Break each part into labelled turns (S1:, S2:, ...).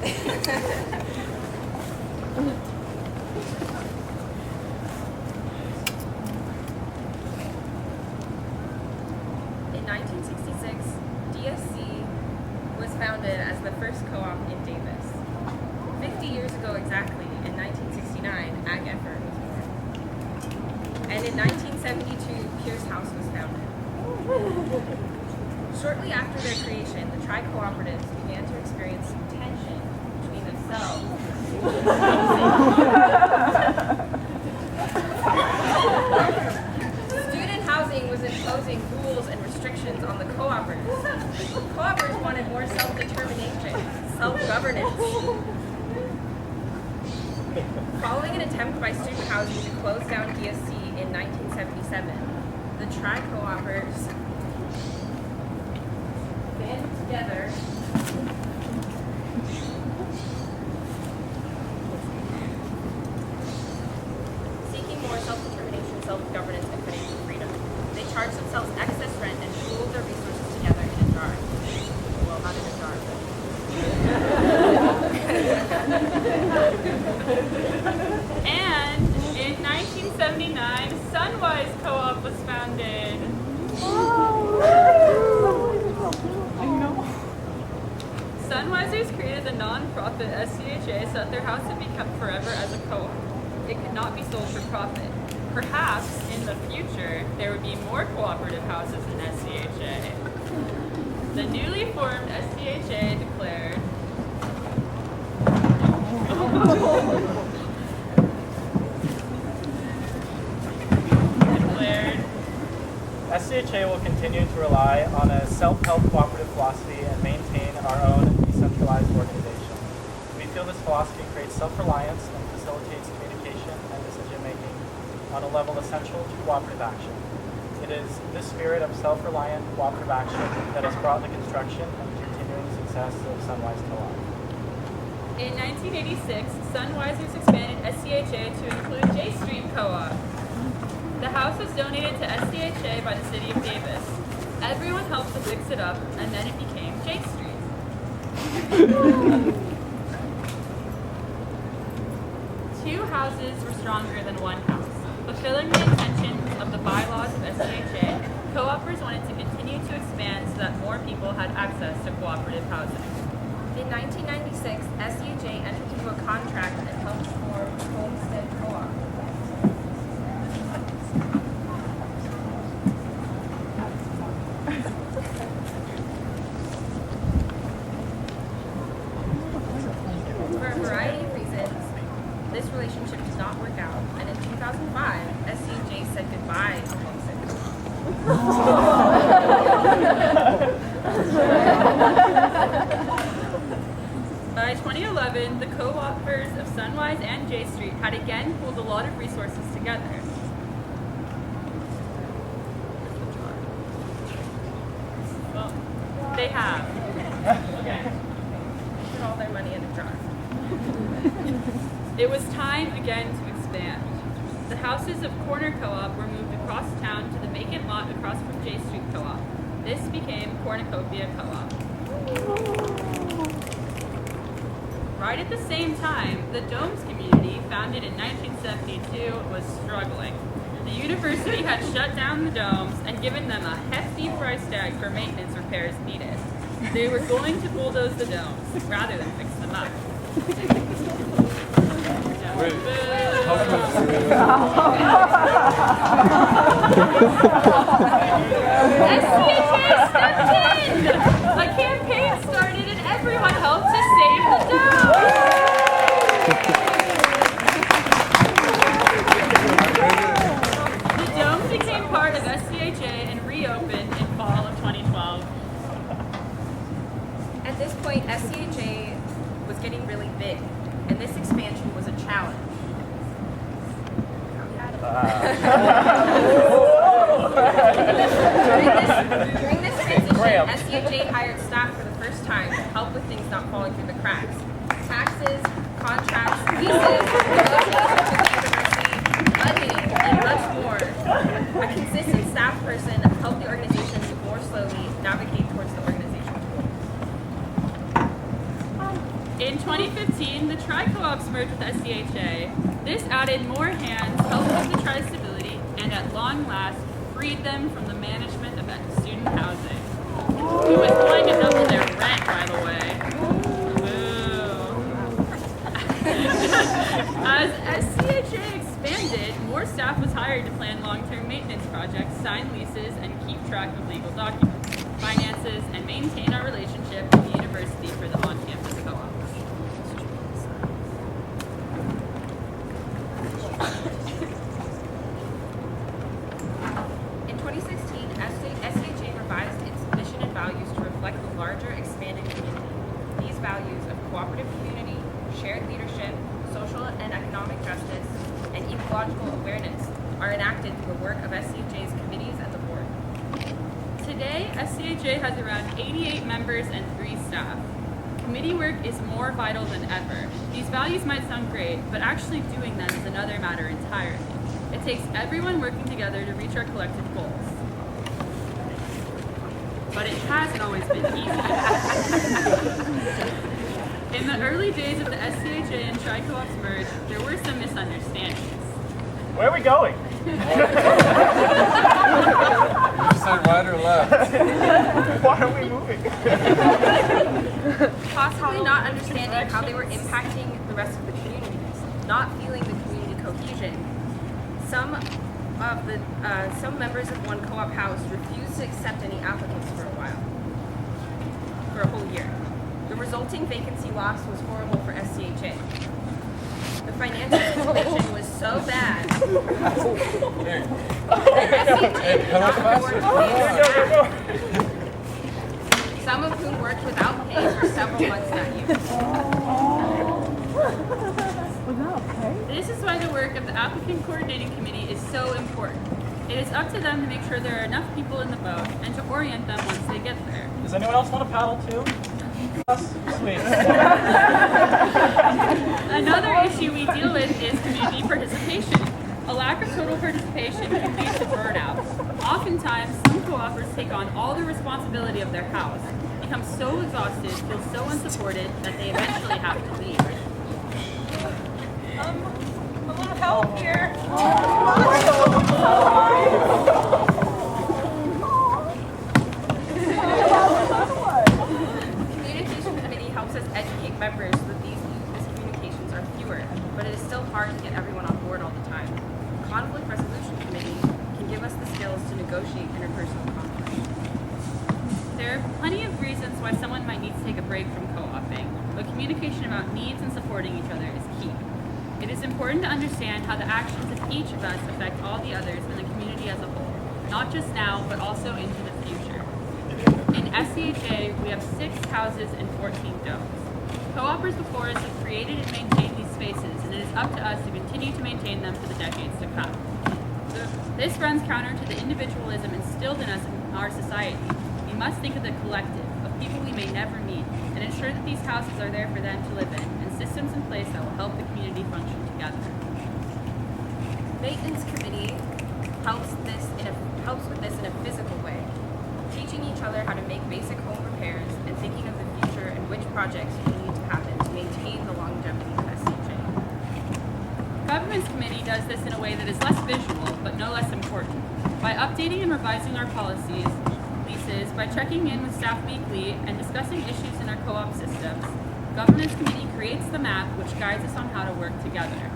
S1: In 1966, DSC was founded as the first co-op in Davis. 50 years ago exactly, in 1969, Ag Effort was born. And in 1972, Pierce House was founded. Shortly after their creation, the tri-cooperatives began to experience some tension between themselves. Student housing was imposing rules and restrictions on the co-operators. Co-operators wanted more self-determination, self-governance. Following an attempt by student housing to close down DSC in 1977, the tri-co-operators banded together seeking more self-determination, self-governance, and financial freedom. They charged themselves excess rent and pooled their resources together in a jar. Well, not in a jar, but...
S2: And in 1979, Sunwise Co-op was founded. Sunwisers created the non-profit SCHA so that their house would be kept forever as a co-op. It could not be sold for profit. Perhaps in the future there would be more cooperative houses in SCHA. The newly formed SCHA declared
S3: SCHA will continue to rely on a self-help cooperative philosophy and maintain our own decentralized organization. We feel this philosophy creates self-reliance and facilitates communication and decision-making on a level essential to cooperative action. It is this spirit of self-reliant cooperative action that has brought the construction and continuing success of Sunwise Co-op.
S2: In 1986, Sunwisers expanded SCHA to include J Street Co-op. The house was donated to SCHA by the city of Davis. Everyone helped to fix it up, and then it became J Street. Two houses were stronger than one house. Fulfilling the intentions of the bylaws of SCHA, co-opers wanted to continue to expand so that more people had access to cooperative housing.
S1: In 1996, SCHA entered into a contract that helped form Homestead Co-op. For a variety of reasons, this relationship did not work out, and in 2005, SCHA said goodbye to Homestead
S2: By 2011, the co-opers of Sunwise and J Street had again pooled a lot of resources together. Well, they have.
S1: put all their money in a jar.
S2: It was time again to expand. The houses of Corner Co-op were moved across town to the vacant lot across from J Street Co-op. This became Cornucopia Co-op. Right at the same time, the Domes community, founded in 1972, was struggling. The university had shut down the Domes and given them a hefty price tag for maintenance repairs needed. They were going to bulldoze the Domes rather than fix them up. SCHA stepped in! A campaign started and everyone helped to save the Domes! The Domes became part of SCHA and reopened in fall of 2012.
S1: At this point, SCHA was getting really big, and this expansion was a challenge. During this transition, SCHA hired staff for the first time to help with things not falling through the cracks. Taxes, contracts, leases, negotiations with the university, budgeting, and much more. A consistent staff person helped the organization to more slowly navigate towards the organization's goals.
S2: In 2015, the Tri-Co-ops merged with SCHA. This added more hands, helped with the Tri-stability, and at long last, freed them from the management of student housing. Who was going to double their rent, by the way. As SCHA expanded, more staff was hired to plan long-term maintenance projects, sign leases, and keep track of legal documents, finances, and maintain our relationship with the university for the on-campus co-ops.
S1: In 2016, SCHA revised its mission and values to reflect the larger, expanded community. These values of cooperative community, shared leadership, social and economic justice, and ecological awareness are enacted through the work of SCHA's committees and the board.
S2: Today, SCHA has around 88 members and 3 staff. Committee work is more vital than ever. These values might sound great, but actually doing them is another matter entirely. It takes everyone working together to reach our collective goals. But it hasn't always been easy. In the early days of the SCHA and Tri-Co-ops merge, there were some misunderstandings.
S3: Where are we going?
S4: You said right or left?
S3: Why are we moving?
S1: Possibly not understanding how they were impacting the rest of the community, not feeling the community cohesion. Some members of one co-op house refused to accept any applicants for a whole year. The resulting vacancy loss was horrible for SCHA. The financial situation was so bad that SCHA could not afford to pay their staff, some of whom worked without pay for several months that year.
S2: This is why the work of the applicant coordinating committee is so important. It is up to them to make sure there are enough people in the boat and to orient them once they get there.
S3: Does anyone else want to paddle too? Sweet.
S2: Another issue we deal with is community participation. A lack of total participation can lead to burnout. Oftentimes, some co-opers take on all the responsibility of their house, become so exhausted, feel so unsupported that they eventually have to leave.
S5: A little help here.
S1: Communication committee helps us educate members so that these miscommunications are fewer, but it is still hard to get everyone on board all the time. Conflict resolution committee can give us the skills to negotiate interpersonal conflict.
S2: There are plenty of reasons why someone might need to take a break from co-oping, but communication about needs and supporting each other is key. It is important to understand how the actions of each of us affect all the others in the community as a whole, not just now, but also into the future. In SCHA, we have 6 houses and 14 domes. Co-opers before us have created and maintained these spaces, and it is up to us to continue to maintain them for the decades to come. This runs counter to the individualism instilled in us in our society. We must think of the collective, of people we may never meet, and ensure that these houses are there for them to live in, and systems in place that will help the community function together.
S1: Maintenance committee helps with this in a physical way, teaching each other how to make basic home repairs and thinking of the future and which projects need to happen to maintain the longevity of SCHA.
S2: Governance Committee does this in a way that is less visual, but no less important. By updating and revising our policies, leases, by checking in with staff weekly and discussing issues in our co-op systems, Governance Committee creates the map which guides us on how to work together.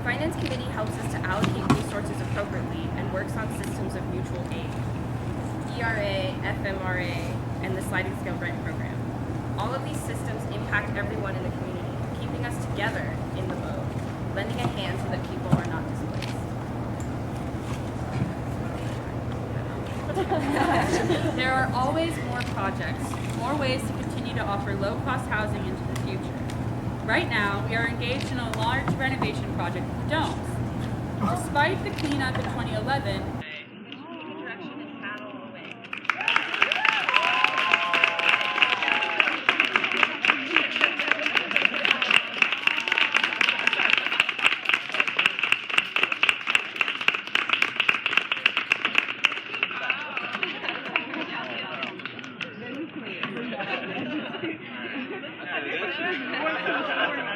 S1: Finance committee helps us to allocate resources appropriately and works on systems of mutual aid, ERA, FMRA, and the sliding scale rent program. All of these systems impact everyone in the community, keeping us together in the boat, lending a hand so that people are not displaced.
S2: There are always more projects, more ways to continue to offer low-cost housing into the future. Right now, we are engaged in a large renovation project with domes. Despite the cleanup in 2011,
S6: Yeah, that's